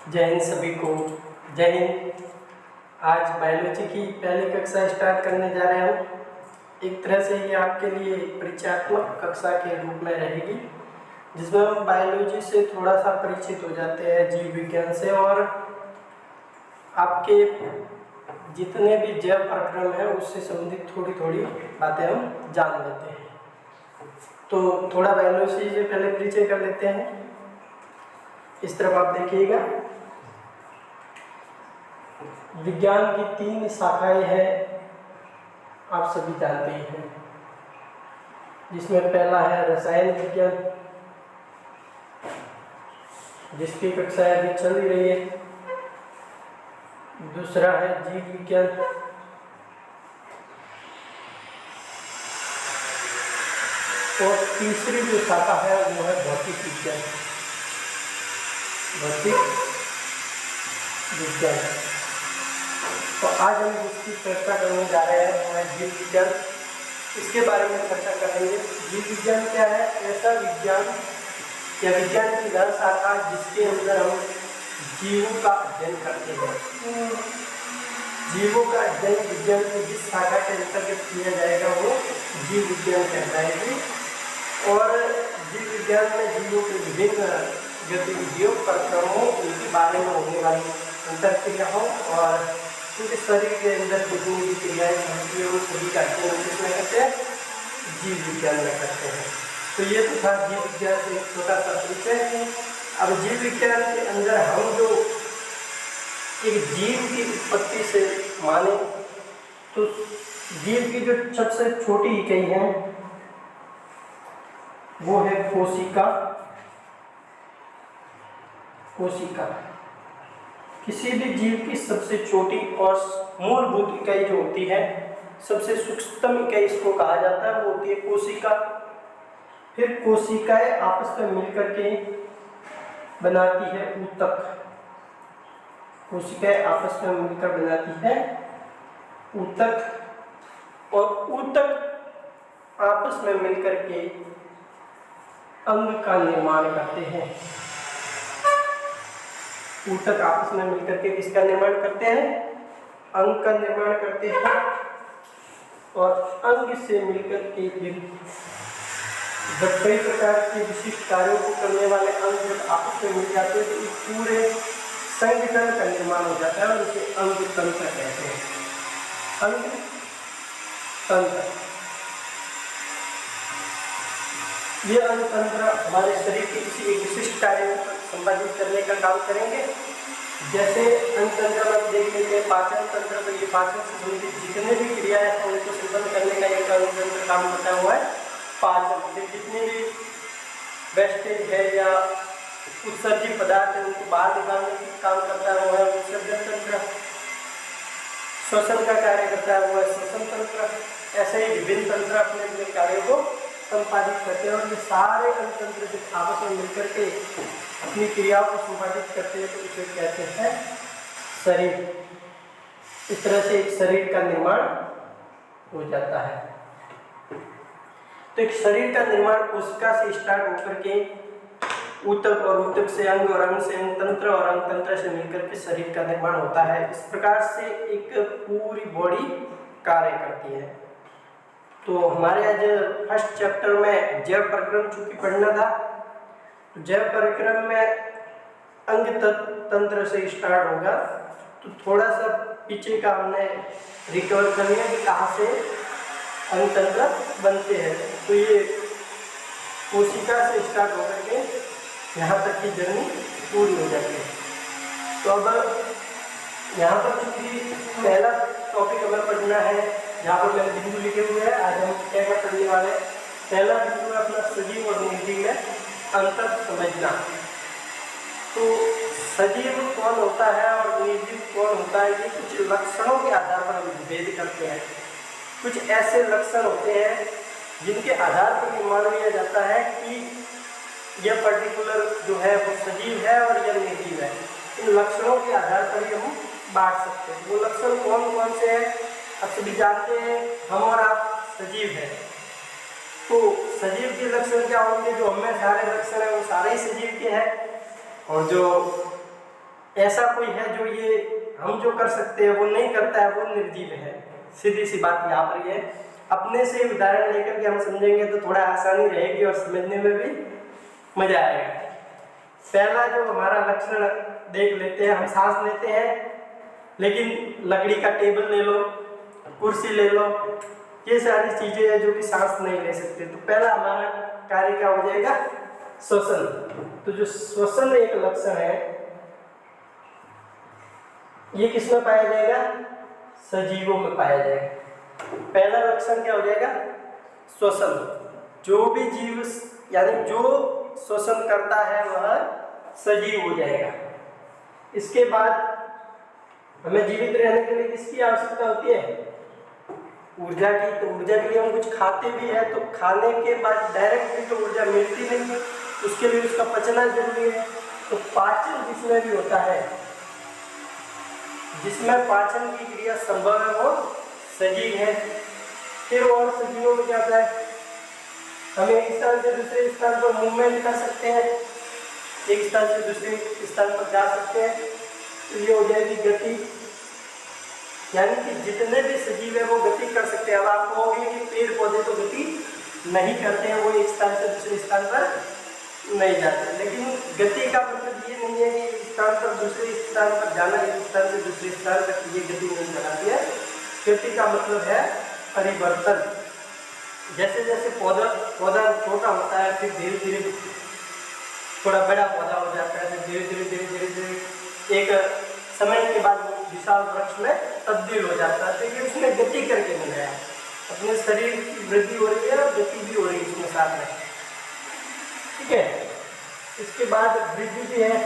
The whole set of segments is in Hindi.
जय हिंद सभी को। जय हिंद। आज बायोलॉजी की पहली कक्षा स्टार्ट करने जा रहे हैं हम। एक तरह से ये आपके लिए परिचयात्मक कक्षा के रूप में रहेगी, जिसमें हम बायोलॉजी से थोड़ा सा परिचित हो जाते हैं, जीव विज्ञान से, और आपके जितने भी जैव प्रक्रम है उससे संबंधित थोड़ी थोड़ी बातें हम जान लेते हैं। तो थोड़ा बायोलॉजी से पहले परिचय कर लेते हैं। इस तरफ आप देखिएगा, विज्ञान की 3 शाखाएं हैं, आप सभी जानते ही हैं, जिसमें पहला है रसायन विज्ञान, जिसकी कक्षाएं अभी चल रही है। दूसरा है जीव विज्ञान, और तीसरी जो शाखा है वो है भौतिक विज्ञान। भौतिक विज्ञान। तो आज हम जिसकी चर्चा करने जा रहे हैं वो है जीव विज्ञान। इसके बारे में चर्चा करेंगे। जीव विज्ञान क्या है? ऐसा विज्ञान या विज्ञान की वह शाखा जिसके अंदर हम जीवों का अध्ययन करते हैं। जीवों का अध्ययन विज्ञान की जिस शाखा के अंतर्गत किया जाएगा वो जीव विज्ञान कहलाएगी। और जीव विज्ञान में जीवों के विभिन्न गतिविधियों, प्रक्रमों, उनके बारे में होने वाली अंतरक्रियाओं और उनके शरीर के अंदर जितनी भी क्रियाएं होती है वो सभी का अध्ययन किसमें करते हैं? जीव विज्ञान में करते हैं। तो ये तो था जीव विज्ञान से एक छोटा सा परिचय। अब जीव विज्ञान के अंदर हम जो एक जीव की उत्पत्ति से माने तो जीव की जो सबसे छोटी इकाई है वो है कोशिका। कोशिका किसी भी जीव की सबसे छोटी और मूलभूत इकाई जो होती है, सबसे सूक्ष्मतम इकाई इसको कहा जाता है, वो होती है कोशिका। फिर कोशिकाएं आपस में मिलकर के बनाती है ऊतक। कोशिकाएं आपस में मिलकर बनाती है ऊतक, और ऊतक आपस में मिलकर के अंग का निर्माण करते हैं। ऊतक आपस में मिलकर के किसका निर्माण करते हैं? अंग का निर्माण करते हैं। और अंग से मिलकर के फिर जब कई प्रकार के विशिष्ट कार्यों को करने वाले अंग जब आपस में मिल जाते हैं तो इस पूरे संगठन का निर्माण हो जाता है और इसे अंग तंत्र कहते हैं। अंग तंत्र। ये अंग तंत्र हमारे शरीर के किसी एक विशिष्ट कार्य को संपादित करने का काम करेंगे। जैसे अंग तंत्र में देख लेते हैं पाचन तंत्र, तो ये पाचन से संबंधित जितने भी क्रियाएं हैं उनको संपन्न करने का एक अंग तंत्र काम करता हुआ है पाचन। फिर जितने भी वेस्टेज है या उत्सर्जित पदार्थ है उनको बाहर निकालने का काम करता है वो है उत्सर्जन तंत्र। श्वसन का कार्य करता है वो है श्वसन तंत्र। ऐसे ही विभिन्न तंत्र अपने अपने कार्यों को संपादित करते हैं, और ये सारे अंग तंत्र जब आपस में मिलकर के अपनी क्रियाओं को संपादित करते हैं तो इसे कहते हैं शरीर। इस तरह से एक शरीर का निर्माण हो जाता है। तो एक शरीर का निर्माण कोशिका से स्टार्ट होकर के ऊतक, और ऊतक से अंग, और अंग से अंग तंत्र, और अंग तंत्र से मिलकर के शरीर का निर्माण होता है। इस प्रकार से एक पूरी बॉडी कार्य करती है। तो हमारे आज फर्स्ट चैप्टर में जैव प्रक्रम चूंकि पढ़ना था, तो जैव प्रक्रम में अंग तंत्र से स्टार्ट होगा। तो थोड़ा सा पीछे का हमने रिकवर कर लिया कि कहाँ से अंग तंत्र बनते हैं। तो ये कोशिका से स्टार्ट होकर के यहाँ तक की जर्नी पूरी हो जाती है। तो अब यहाँ पर चूंकि पहला टॉपिक हमें पढ़ना है, यहाँ पर मैंने बिंदु लिखे हुए हैं। आज हम क्या क्या पढ़ने वाले हैं? पहला बिंदु है अपना सजीव और निर्जीव में अंतर समझना। तो सजीव कौन होता है और निर्जीव कौन होता है, ये कुछ लक्षणों के आधार पर हम भेद करते हैं। कुछ ऐसे लक्षण होते हैं जिनके आधार पर ये मान लिया जाता है कि यह पर्टिकुलर जो है वो सजीव है और यह निर्जीव है। इन लक्षणों के आधार पर ही हम बांट सकते हैं। वो लक्षण कौन कौन से हैं? आप सभी जानते हैं, हम और आप सजीव हैं। तो सजीव के लक्षण क्या होंगे? जो हमें सारे लक्षण है वो सारे ही सजीव के हैं, और जो ऐसा कोई है जो ये हम जो कर सकते हैं वो नहीं करता है, वो निर्जीव है। सीधी सी बात यहाँ पर ये है। अपने से उदाहरण लेकर के हम समझेंगे तो थोड़ा आसानी रहेगी और समझने में भी मजा आएगा। पहला जो हमारा लक्षण देख लेते हैं, हम सांस लेते हैं लेकिन लकड़ी का टेबल ले लो, कुर्सी ले लो, ये सारी चीजें हैं जो कि सांस नहीं ले सकते। तो पहला हमारा कार्य क्या हो जाएगा? श्वसन। तो जो श्वसन एक लक्षण है, ये किसमें पाया जाएगा? सजीवों में पाया जाएगा। पहला लक्षण क्या हो जाएगा? श्वसन। जो भी जीव यानी जो श्वसन करता है वह सजीव हो जाएगा। इसके बाद हमें जीवित रहने के लिए किसकी आवश्यकता होती है? ऊर्जा की। तो ऊर्जा के लिए हम कुछ खाते भी हैं, तो खाने के बाद डायरेक्ट भी तो ऊर्जा मिलती नहीं है, उसके लिए उसका पचना जरूरी है। तो पाचन जिसमें भी होता है, जिसमें पाचन की क्रिया संभव है वो सजीव है। फिर और सजीवों में क्या होता है? हम एक स्थान से दूसरे स्थान पर मूवमेंट कर सकते हैं, एक स्थान से दूसरे स्थान पर जा सकते हैं, तो ये हो जाएगी गति। यानी कि जितने भी सजीव है वो गति कर सकते हैं। अब आप कहोगे कि पेड़ पौधे तो गति नहीं करते हैं, वो एक स्थान से दूसरे स्थान पर नहीं जाते, लेकिन गति का मतलब ये नहीं है कि एक स्थान पर दूसरे स्थान पर जाना, एक स्थान से दूसरे स्थान तक ये गति नहीं बनाती है। गति का मतलब है परिवर्तन। जैसे जैसे पौधा छोटा होता है, फिर धीरे धीरे थोड़ा बड़ा पौधा हो जाता है, फिर धीरे धीरे एक समय के बाद वो विशाल वृक्ष में तब्दील हो जाता है। तो ये उसने गति करके मिलाया, अपने शरीर की वृद्धि हो रही है और गति भी हो रही है उसमें साथ में। ठीक है। इसके बाद वृद्धि भी है।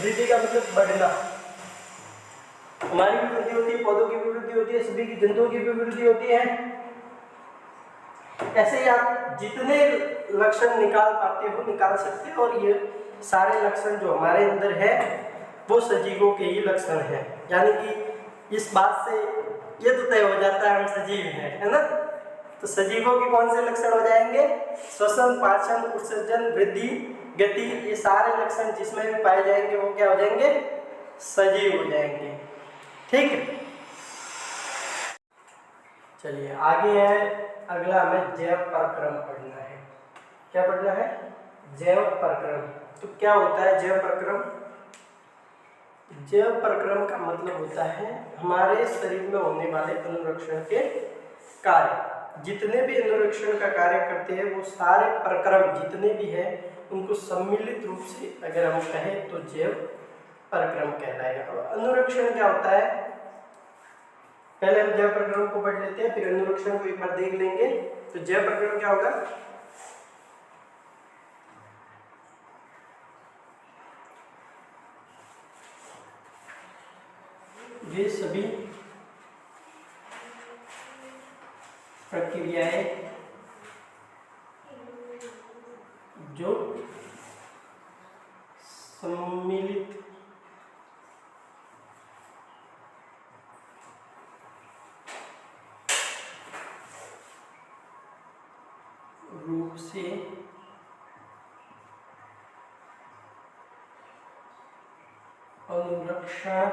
वृद्धि का मतलब बढ़ना। हमारी भी वृद्धि होती है, पौधों की भी वृद्धि होती है, सभी की जंतुओं की भी वृद्धि होती है। ऐसे ही आप जितने लक्षण निकाल पाते हो निकाल सकते हो, और ये सारे लक्षण जो हमारे अंदर है वो सजीवों के ही लक्षण हैं। यानी कि इस बात से ये तो तय हो जाता है हम सजीव हैं, है ना। तो सजीवों के कौन से लक्षण हो जाएंगे? श्वसन, पाचन, उत्सर्जन, वृद्धि, गति, ये सारे लक्षण जिसमें भी पाए जाएंगे वो क्या हो जाएंगे? सजीव हो जाएंगे। ठीक। चलिए आगे है, अगला हमें जैव प्रक्रम पढ़ना है। क्या पढ़ना है? जैव प्रक्रम। तो क्या होता है जैव प्रक्रम? जैव प्रक्रम का मतलब होता है हमारे शरीर में होने वाले अनुरक्षण के कार्य। जितने भी अनुरक्षण का कार्य करते हैं वो सारे प्रक्रम जितने भी हैं उनको सम्मिलित रूप से अगर हम कहें तो जैव प्रक्रम कहलाएगा। और अनुरक्षण क्या होता है? पहले हम जैव प्रक्रम को पढ़ लेते हैं, फिर अनुरक्षण को एक बार देख लेंगे। तो जैव प्रक्रम क्या होगा? ये सभी प्रक्रियाएं जो सम्मिलित रूप से अनुरक्षण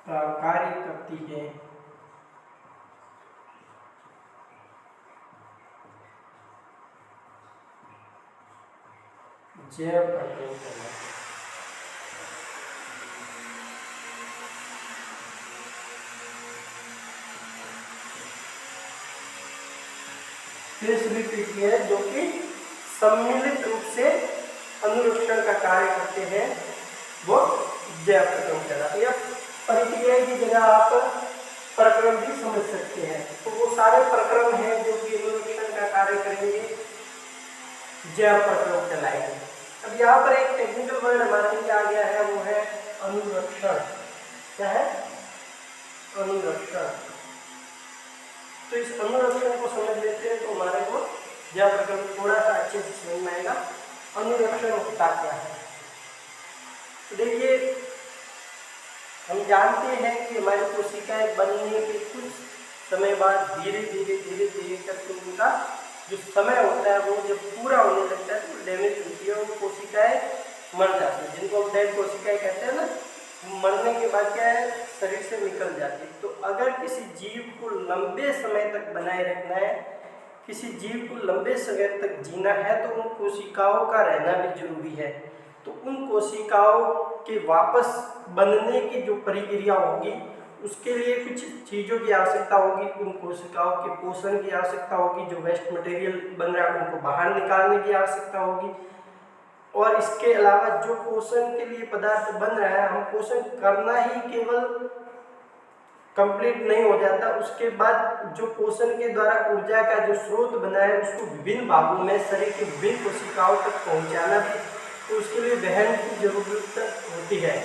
का कार्य करती है, जैव प्रक्रम कहलाता है। ये सभी प्रक्रिया जो कि सम्मिलित रूप से अनुरक्षण का कार्य करते हैं वो जैव प्रक्रम कहलाते हैं। परिक्रिया की जगह आप प्रक्रम भी समझ सकते हैं। तो वो सारे प्रक्रम हैं जो कि अनुरक्षण का कार्य करेंगे, जैव प्रक्रम कहलाएंगे। अब यहाँ पर एक टेक्निकल वर्ड हमारे लिए आ गया है, वो है अनुरक्षण। क्या है? अनुरक्षण। तो इस अनुरक्षण को समझ लेते हैं तो हमारे को जैव प्रक्रम थोड़ा सा अच्छे से समझ में आएगा। अनुरक्षण होता क्या है? तो देखिए, हम जानते हैं कि हमारी कोशिकाएं बनने के कुछ समय बाद धीरे धीरे करके उनका जो समय होता है वो जब पूरा होने लगता है तो डैमेज होती है और कोशिकाएं मर जाती है, जिनको हम डेड कोशिकाएं कहते हैं ना, मरने के बाद क्या है, शरीर से निकल जाती है। तो अगर किसी जीव को लंबे समय तक बनाए रखना है, किसी जीव को लंबे समय तक जीना है, तो उन कोशिकाओं का रहना भी जरूरी है। तो उन कोशिकाओं के वापस बनने की जो प्रक्रिया होगी, उसके लिए कुछ चीज़ों की आवश्यकता होगी। उन कोशिकाओं के पोषण की आवश्यकता होगी, जो वेस्ट मटेरियल बन रहा है उनको बाहर निकालने की आवश्यकता होगी। और इसके अलावा जो पोषण के लिए पदार्थ बन रहा है, हम पोषण करना ही केवल कंप्लीट नहीं हो जाता, उसके बाद जो पोषण के द्वारा ऊर्जा का जो स्रोत बना है, उसको विभिन्न भागों में शरीर के विभिन्न कोशिकाओं तक पहुंचाना भी, तो उसके लिए वहन की जरूरत होती है।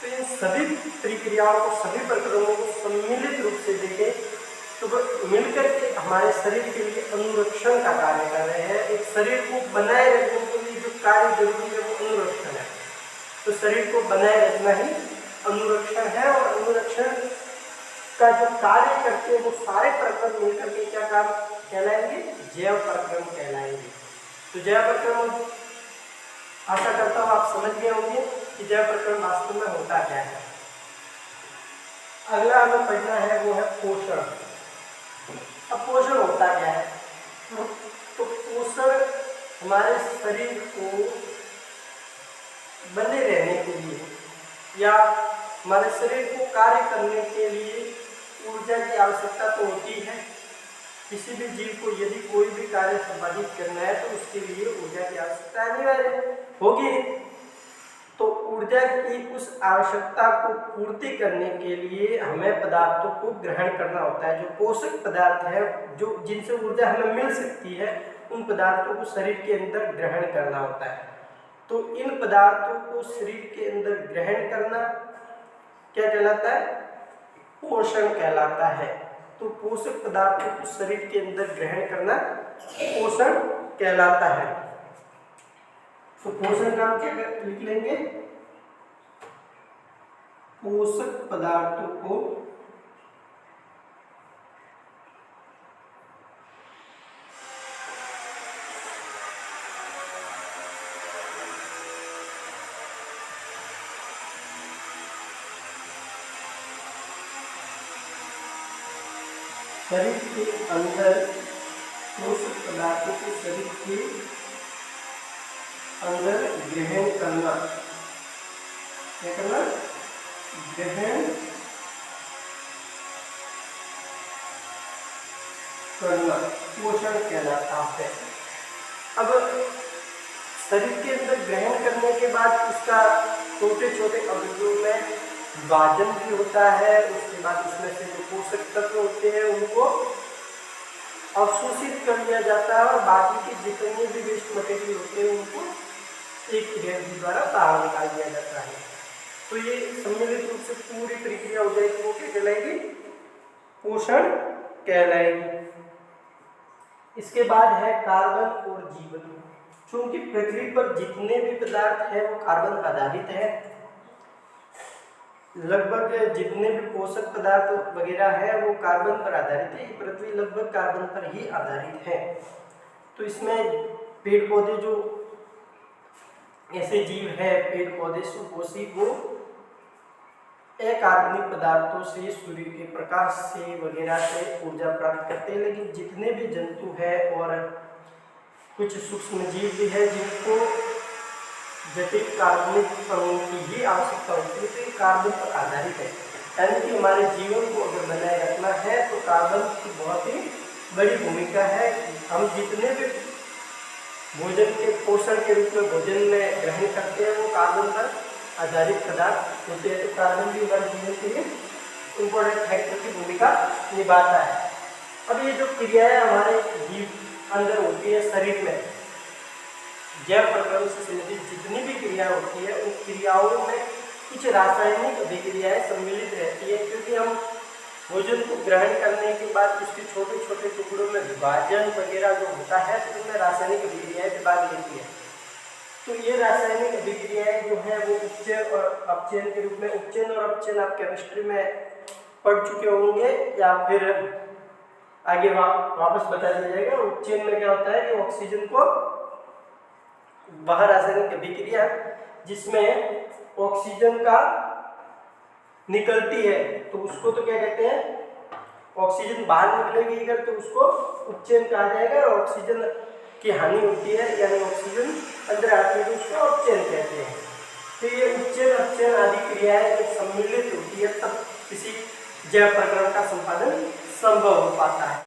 तो इन सभी प्रक्रियाओं को, सभी प्रक्रमों को सम्मिलित रूप से देखें तो मिलकर के हमारे शरीर के लिए अनुरक्षण का कार्य कर रहे हैं। एक शरीर को बनाए रखने के लिए जो कार्य जरूरी है वो अनुरक्षण है। तो शरीर को बनाए रखना ही अनुरक्षण है, और अनुरक्षण का जो कार्य करते हैं वो सारे प्रक्रम मिलकर के क्या काम कहलाएंगे, जैव प्रक्रम कहलाएंगे। तो जैव प्रक्रम, आशा करता हूँ आप समझ गए होंगे कि जैव प्रक्रम वास्तव में होता क्या है। अगला हमें पढ़ना है वो है पोषण। अब पोषण होता क्या है, तो पोषण हमारे शरीर को बने रहने के लिए या हमारे शरीर को कार्य करने के लिए ऊर्जा की आवश्यकता तो होती है। किसी भी जीव को यदि कोई भी कार्य संपादित करना है तो उसके लिए ऊर्जा की आवश्यकता अनिवार्य होगी। तो ऊर्जा की उस आवश्यकता को पूर्ति करने के लिए हमें पदार्थों को ग्रहण करना होता है। जो पोषक पदार्थ है, जो जिनसे ऊर्जा हमें मिल सकती है, उन पदार्थों को शरीर के अंदर ग्रहण करना होता है। तो इन पदार्थों को शरीर के अंदर ग्रहण करना क्या कहलाता है, पोषण कहलाता है। तो पोषक पदार्थों को शरीर के अंदर ग्रहण करना पोषण कहलाता है। तो पोषण का क्या लिख लेंगे, पोषक पदार्थों को शरीर के अंदर, पोषक पदार्थों को शरीर के अंदर ग्रहण करना, क्या करना, ग्रहण करना पोषण कहलाता है। अब शरीर के अंदर ग्रहण करने के बाद उसका छोटे छोटे अवयवों में विभाजन भी होता है। उसके बाद उसमें से जो पोषक तत्व होते हैं उनको अवशोषित कर लिया जाता है, और बाकी के जितने भी वेस्ट मटेरियल होते हैं उनको एक क्रिया द्वारा बाहर निकाल दिया जाता है। तो ये सम्मिलित रूप से पूरी प्रक्रिया हो जाएगी, वो क्या कहलाएगी, पोषण कहलाएगी। इसके बाद है कार्बन और जीवन। क्योंकि पृथ्वी पर जितने भी पदार्थ है वो कार्बन आधारित है, लगभग जितने भी पोषक पदार्थ वगैरह है वो कार्बन पर आधारित है। पृथ्वी लगभग कार्बन पर ही आधारित है। तो इसमें पेड़ पौधे, जो ऐसे जीव है पेड़ पौधे सुपोषी, वो अकार्बनिक पदार्थों से, सूर्य के प्रकाश से वगैरह से ऊर्जा प्राप्त करते हैं। लेकिन जितने भी जंतु है और कुछ सूक्ष्म जीव भी है जिनको जटिल कार्बनिक अणुओं की ही आवश्यकता होती है, तो ये कार्बन पर आधारित है। यानी कि हमारे जीवन को अगर बनाए रखना है तो कार्बन की बहुत ही बड़ी भूमिका है। हम जितने भी भोजन के पोषण के रूप में भोजन में ग्रहण करते हैं वो कार्बन पर आधारित पदार्थ होते हैं। तो कार्बन भी हमारे जीवन के लिए इम्पोर्टेंट फैक्टर की भूमिका निभाता है। अब ये जो क्रियाएं हमारे जीव अंदर होती है शरीर में, जैव प्रक्रम से संबंधित जितनी भी क्रिया होती है उन क्रियाओं में कुछ रासायनिक अभिक्रियाएं सम्मिलित रहती है। क्योंकि हम भोजन को ग्रहण करने के बाद उसके छोटे छोटे टुकड़ों में विभाजन वगैरह जो होता है तो उसमें रासायनिक अभिक्रियाएं भी भाग लेती है। तो ये रासायनिक अभिक्रियाएं जो है वो उपचयन और अपचयन के रूप में, उपचयन और अपचयन आप केमिस्ट्री में पढ़ चुके होंगे या फिर आगे वापस बता दिया जाएगा। उपचयन में क्या होता है कि ऑक्सीजन को बाहर रासायनिक अभिक्रिया जिसमें ऑक्सीजन का निकलती है तो उसको तो क्या कहते हैं, ऑक्सीजन बाहर निकलेगी अगर तो उसको उपचयन कहा जाएगा, और ऑक्सीजन की हानि होती है यानी ऑक्सीजन अंदर आती है तो उसको अपचयन कहते हैं। तो ये उपचयन अपचयन आदि क्रियाएं जब सम्मिलित होती है तब किसी जैव प्रकरण का संपादन संभव हो पाता है।